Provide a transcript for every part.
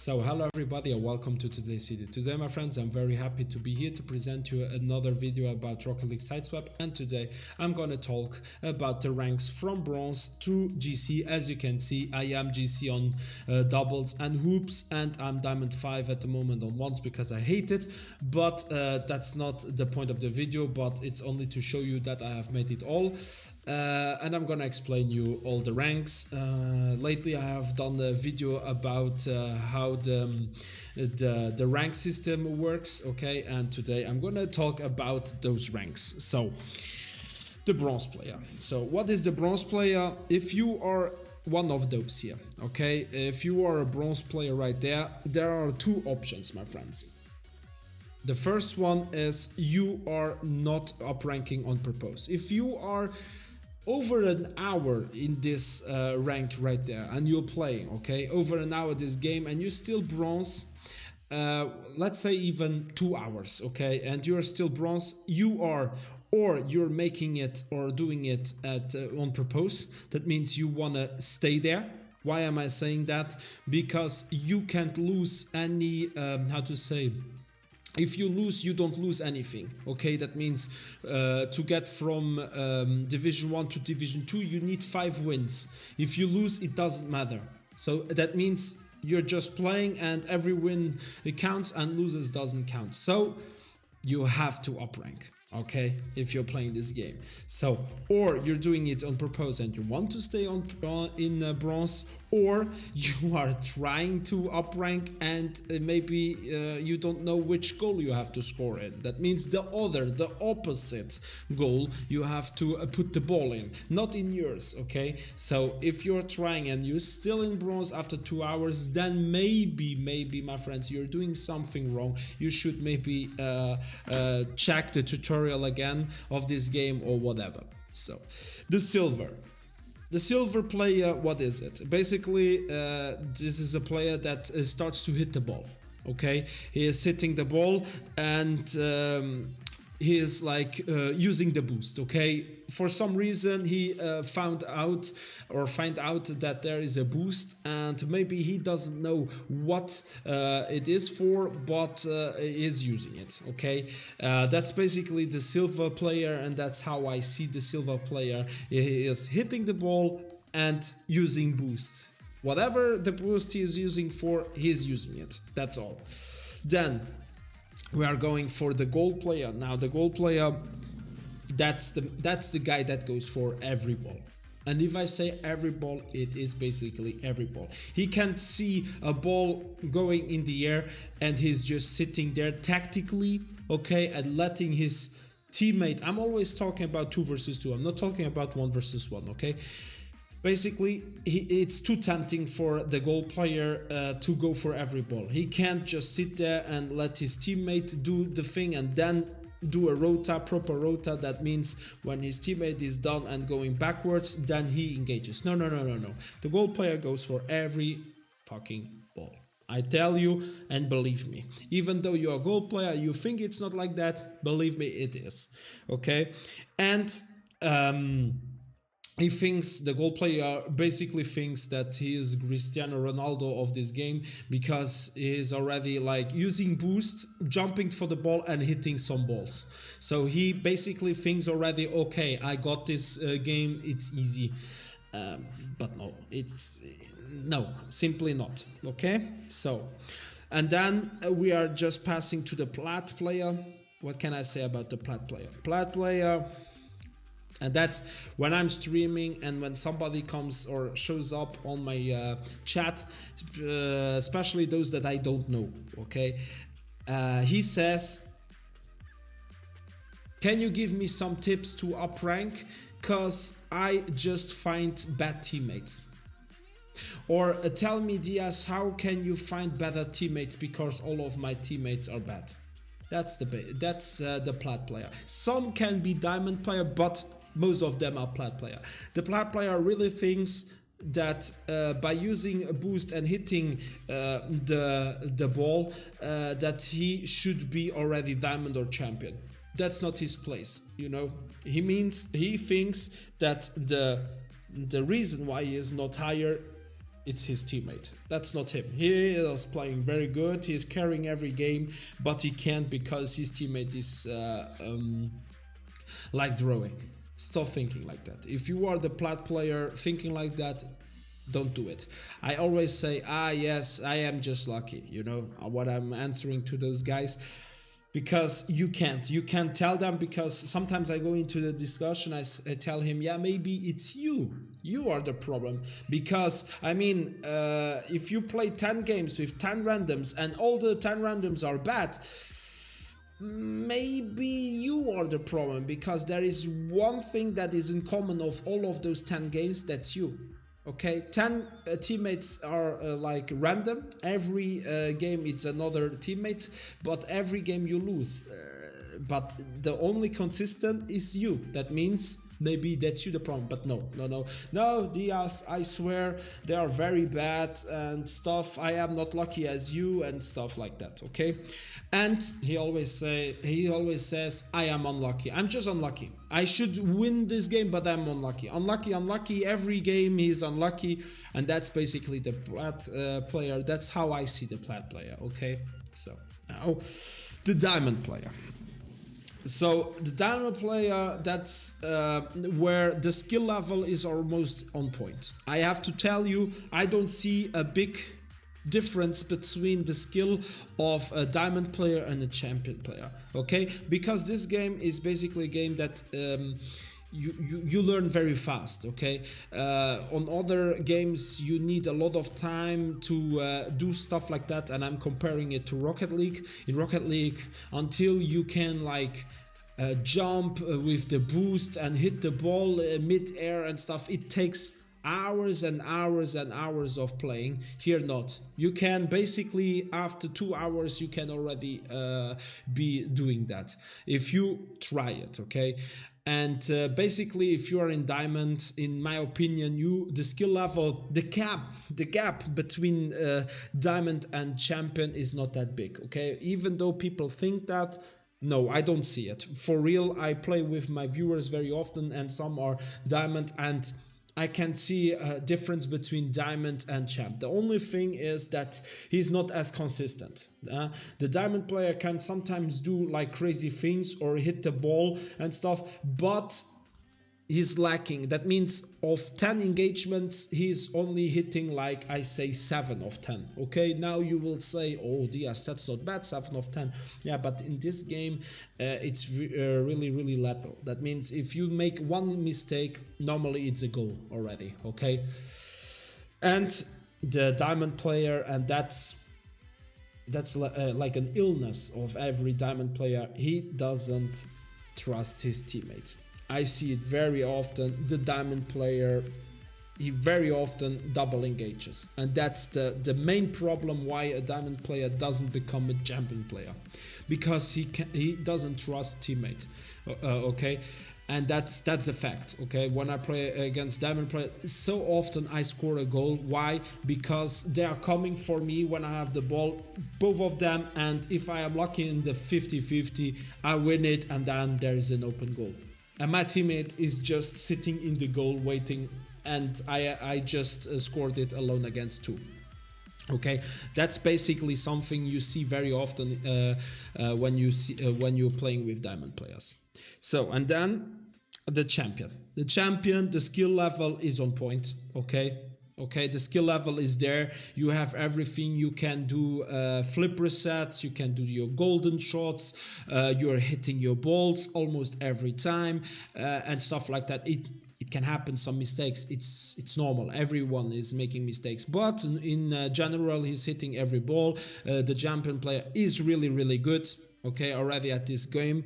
So hello everybody and welcome to today's video. Today my friends, I'm very happy to be here to present you another video about Rocket League Sideswipe, and today I'm gonna talk about the ranks from bronze to GC. As you can see, I am GC on doubles and hoops, and I'm diamond 5 at the moment on ones because I hate it, but that's not the point of the video, but it's only to show you that I have made it all. And I'm gonna explain you all the ranks. Lately I have done a video about how the rank system works, okay, and today I'm gonna talk about those ranks. So the bronze player. So what is the bronze player? If you are one of those here, okay, if you are a bronze player right there are two options, my friends. The first one is you are not up ranking on purpose. If you are over an hour in this rank right there and you're playing, okay, over an hour this game and you're still bronze, let's say even 2 hours, okay, and you're still bronze, you are, or you're making it or doing it at on purpose. That means you want to stay there. Why am I saying that? Because you can't lose any how to say, if you lose, you don't lose anything, okay? That means to get from Division 1 to Division 2, you need 5 wins. If you lose, it doesn't matter. So that means you're just playing and every win it counts and loses doesn't count. So you have to up rank, okay, if you're playing this game. So, or you're doing it on purpose and you want to stay on in bronze, or you are trying to up rank and maybe you don't know which goal you have to score in. That means the opposite goal you have to put the ball in, not in yours, okay? So if you're trying and you're still in bronze after 2 hours, then maybe my friends, you're doing something wrong. You should maybe check the tutorial again of this game or whatever. So the silver player, what is it? Basically this is a player that starts to hit the ball, okay? He is hitting the ball and he is like using the boost, okay? For some reason he find out that there is a boost, and maybe he doesn't know what it is for, but he is using it, okay? That's basically the silver player, and that's how I see the silver player. He is hitting the ball and using boost. Whatever the boost he is using for, he's using it. That's all. Then we are going for the gold player. Now the gold player, that's the guy that goes for every ball. And if I say every ball, it is basically every ball. He can't see a ball going in the air and he's just sitting there tactically, okay, and letting his teammate, I'm always talking about 2 versus 2, I'm not talking about 1 versus 1, okay? Basically, it's too tempting for the goal player to go for every ball. He can't just sit there and let his teammate do the thing and then do a proper rota. That means when his teammate is done and going backwards, then he engages. No. The goal player goes for every fucking ball. I tell you and believe me. Even though you're a goal player, you think it's not like that. Believe me, it is. Okay? And he thinks, the goal player basically thinks that he is Cristiano Ronaldo of this game, because he is already like using boost, jumping for the ball and hitting some balls. So he basically thinks already, okay, I got this game, it's easy. But no, simply not, okay? So, and then we are just passing to the plat player. What can I say about the plat player? Plat player, and that's when I'm streaming and when somebody comes or shows up on my chat, especially those that I don't know, okay? He says, can you give me some tips to up rank? Cause I just find bad teammates. Or tell me, Diaz, how can you find better teammates because all of my teammates are bad? That's the plat player. Some can be diamond player, but most of them are plat player. The plat player really thinks that by using a boost and hitting the ball, that he should be already diamond or champion. That's not his place, you know. He thinks that the reason why he is not higher it's his teammate. That's not him. He is playing very good. He is carrying every game, but he can't because his teammate is like drawing. Stop thinking like that. If you are the plat player thinking like that, don't do it. I always say, yes, I am just lucky, you know, what I'm answering to those guys. Because you can't tell them, because sometimes I go into the discussion, I tell him, yeah, maybe it's you are the problem, because I mean, if you play 10 games with 10 randoms and all the 10 randoms are bad, maybe you are the problem, because there is one thing that is in common of all of those 10 games, that's you. Okay, 10 teammates are like random. Every game it's another teammate, but every game you lose. But the only consistent is you. That means maybe that's you the problem. But no, Diaz, I swear they are very bad and stuff. I am not lucky as you and stuff like that. Okay, and he always says I am unlucky. I'm just unlucky. I should win this game, but I'm unlucky. Unlucky. Every game he's unlucky, and that's basically the plat player. That's how I see the plat player. Okay, so now the diamond player. So the diamond player, that's where the skill level is almost on point. I have to tell you, I don't see a big difference between the skill of a diamond player and a champion player, okay? Because this game is basically a game that you learn very fast, okay? On other games you need a lot of time to do stuff like that, and I'm comparing it to Rocket League. In Rocket League, until you can like jump with the boost and hit the ball mid-air and stuff, it takes hours and hours and hours of playing. Here not. You can basically after 2 hours you can already be doing that if you try it, okay? And basically if you are in diamond, in my opinion, the skill level, the gap between diamond and champion is not that big, okay? Even though people think that, no, I don't see it. For real, I play with my viewers very often and some are diamond, and I can see a difference between diamond and champ. The only thing is that he's not as consistent. The diamond player can sometimes do like crazy things or hit the ball and stuff, but he's lacking. That means of 10 engagements, he's only hitting like, I say, 7 of 10. Okay, now you will say, oh Diaz, that's not bad, 7 of 10. Yeah, but in this game, it's really lethal. That means if you make one mistake, normally it's a goal already, okay? And the diamond player, and that's like an illness of every diamond player, he doesn't trust his teammate. I see it very often. The diamond player, he very often double engages, and that's the main problem why a diamond player doesn't become a champion player, because he doesn't trust teammate, okay? And that's a fact, okay? When I play against diamond player, so often I score a goal. Why? Because they are coming for me when I have the ball, both of them, and if I am lucky in the 50-50, I win it, and then there is an open goal. And my teammate is just sitting in the goal waiting, and I just scored it alone against 2. Okay, that's basically something you see very often when you're playing with diamond players. So, and then the champion. The skill level is on point. Okay, the skill level is there. You have everything. You can do flip resets. You can do your golden shots. You're hitting your balls almost every time and stuff like that. It can happen, some mistakes. It's normal. Everyone is making mistakes. But in general, he's hitting every ball. The champion player is really good. Okay, already at this game.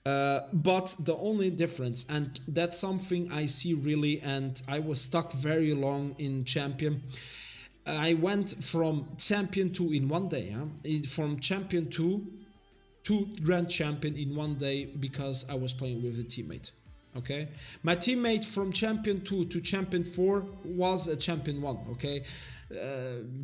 But the only difference, and that's something I see really, and I was stuck very long in champion. I went from champion 2 in one day, from champion 2 to grand champion in one day, because I was playing with a teammate. Okay, my teammate from champion 2 to champion 4 was a champion 1. Okay,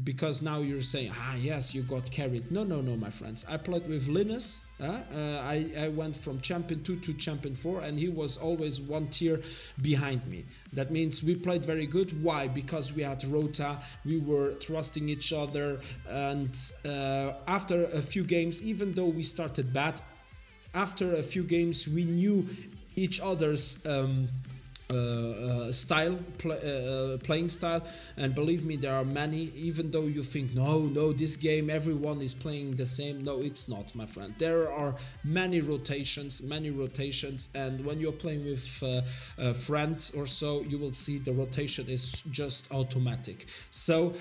because now you're saying, yes, you got carried. No, my friends. I played with Linus. I went from champion 2 to champion 4, and he was always one tier behind me. That means we played very good. Why? Because we had Rota, we were trusting each other, and after a few games, even though we started bad, after a few games we knew each other's playing style, and believe me, there are many. Even though you think no, this game everyone is playing the same, no, it's not, my friend. There are many rotations, and when you're playing with a friend or so, you will see the rotation is just automatic. So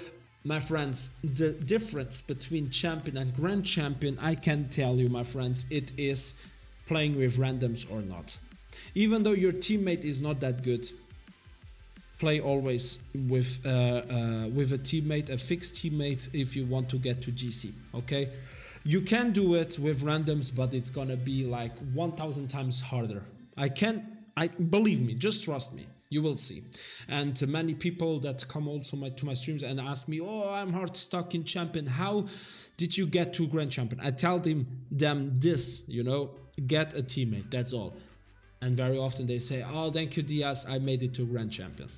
my friends, the difference between champion and grand champion, I can tell you, my friends, it is playing with randoms or not. Even though your teammate is not that good, play always with a teammate, a fixed teammate, if you want to get to GC, okay? You can do it with randoms, but it's gonna be like 1,000 times harder. Believe me, just trust me, you will see. And many people that come also to my streams and ask me, I'm hard stuck in champion, how did you get to grand champion? I tell them this, get a teammate, that's all. And very often they say, thank you, Diaz, I made it to grand champion.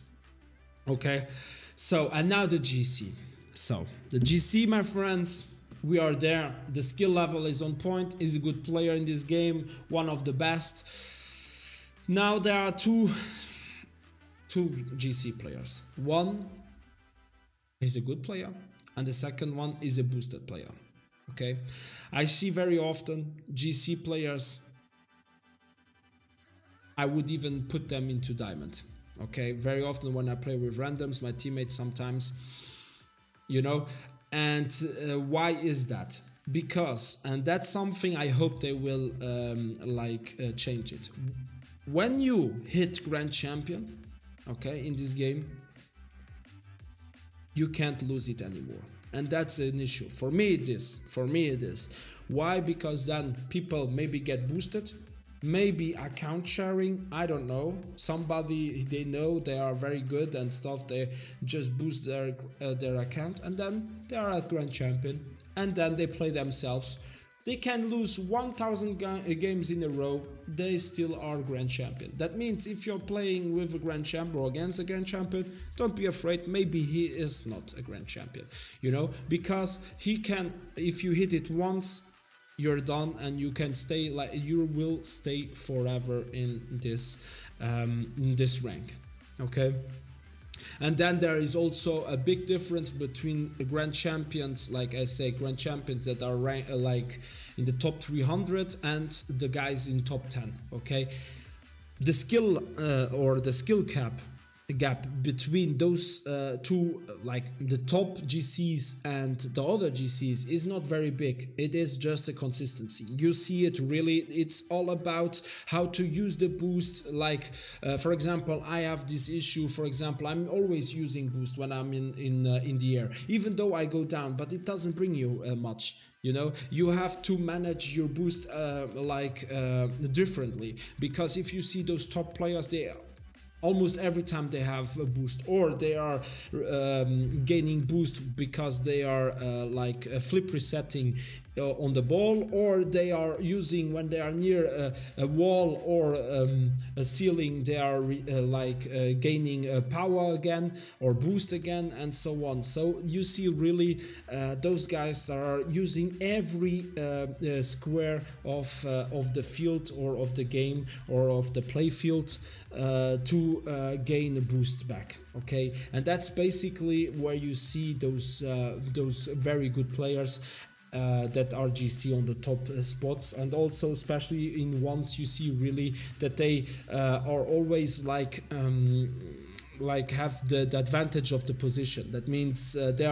Okay, so, and now the GC. So, the GC, my friends, we are there. The skill level is on point. Is a good player in this game, one of the best. Now there are two GC players. One is a good player, and the second one is a boosted player. Okay, I see very often GC players, I would even put them into diamond. Okay, very often when I play with randoms, my teammates sometimes, and why is that? Because, and that's something I hope they will change it. When you hit grand champion, okay, in this game, you can't lose it anymore. And that's an issue. For me it is. Why? Because then people maybe get boosted, maybe account sharing, I don't know, somebody they know they are very good and stuff, they just boost their account, and then they are at grand champion, and then they play themselves. They can lose 1,000 games in a row, they still are grand champion. That means if you're playing with a grand champion or against a grand champion, don't be afraid, maybe he is not a grand champion, because he can, if you hit it once, you're done, and you can stay, you will stay forever in this rank, okay? And then there is also a big difference between the grand champions, like I say, grand champions that are like in the top 300 and the guys in top 10, okay? The skill or the skill gap between those two, like the top GCs and the other GCs, is not very big. It is just a consistency. You see it really, it's all about how to use the boost. Like for example, I have this issue. For example, I'm always using boost when I'm in the air, even though I go down, but it doesn't bring you much. You have to manage your boost differently, because if you see those top players, they almost every time they have a boost, or they are gaining boost because they are flip resetting on the ball, or they are using when they are near a wall or a ceiling, they are gaining power again or boost again, and so on. So you see really those guys that are using every square of the field or of the game or of the play field to gain a boost back. Okay, and that's basically where you see those very good players that are GC on the top spots, and also especially in ones you see really that they are always have the advantage of the position. That means they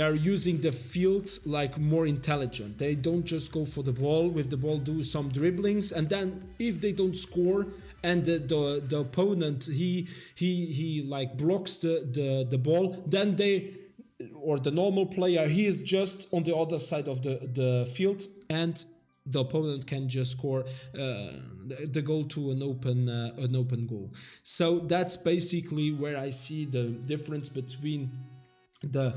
are using the field like more intelligent. They don't just go for the ball, with the ball do some dribblings, and then if they don't score and the opponent he like blocks the ball, then or the normal player, he is just on the other side of the field, and the opponent can just score the goal to an open goal. So that's basically where I see the difference between the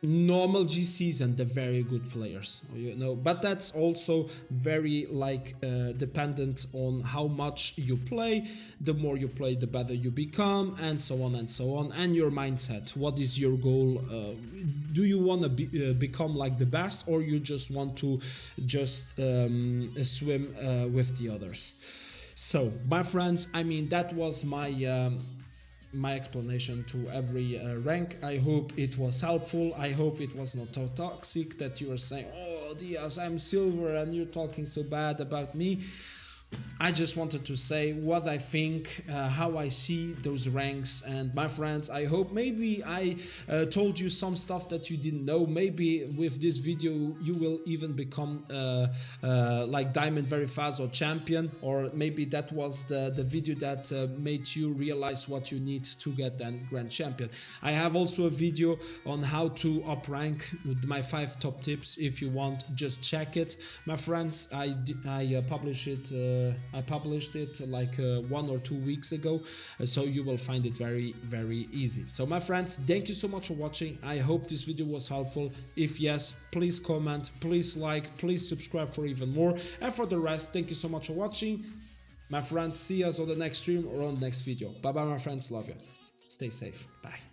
normal GCs and the very good players, you know. But that's also very like dependent on how much you play. The more you play, the better you become, and so on and so on. And your mindset, what is your goal? Do you want to become like the best, or you just want to just swim with the others? So my friends, I mean, that was my explanation to every rank. I hope it was helpful. I hope it was not so toxic that you are saying, oh Diaz, I'm silver and you're talking so bad about me. I just wanted to say what I think, how I see those ranks. And my friends, I hope maybe I told you some stuff that you didn't know. Maybe with this video you will even become like diamond very fast or champion, or maybe that was the video that made you realize what you need to get then grand champion. I have also a video on how to up rank with my 5 top tips. If you want, just check it, my friends. I published it like 1 or 2 weeks ago, so you will find it very, very easy. So my friends, thank you so much for watching. I hope this video was helpful. If yes, please comment, please like, please subscribe for even more. And for the rest, thank you so much for watching, my friends. See us on the next stream or on the next video. Bye bye, my friends. Love you. Stay safe. Bye.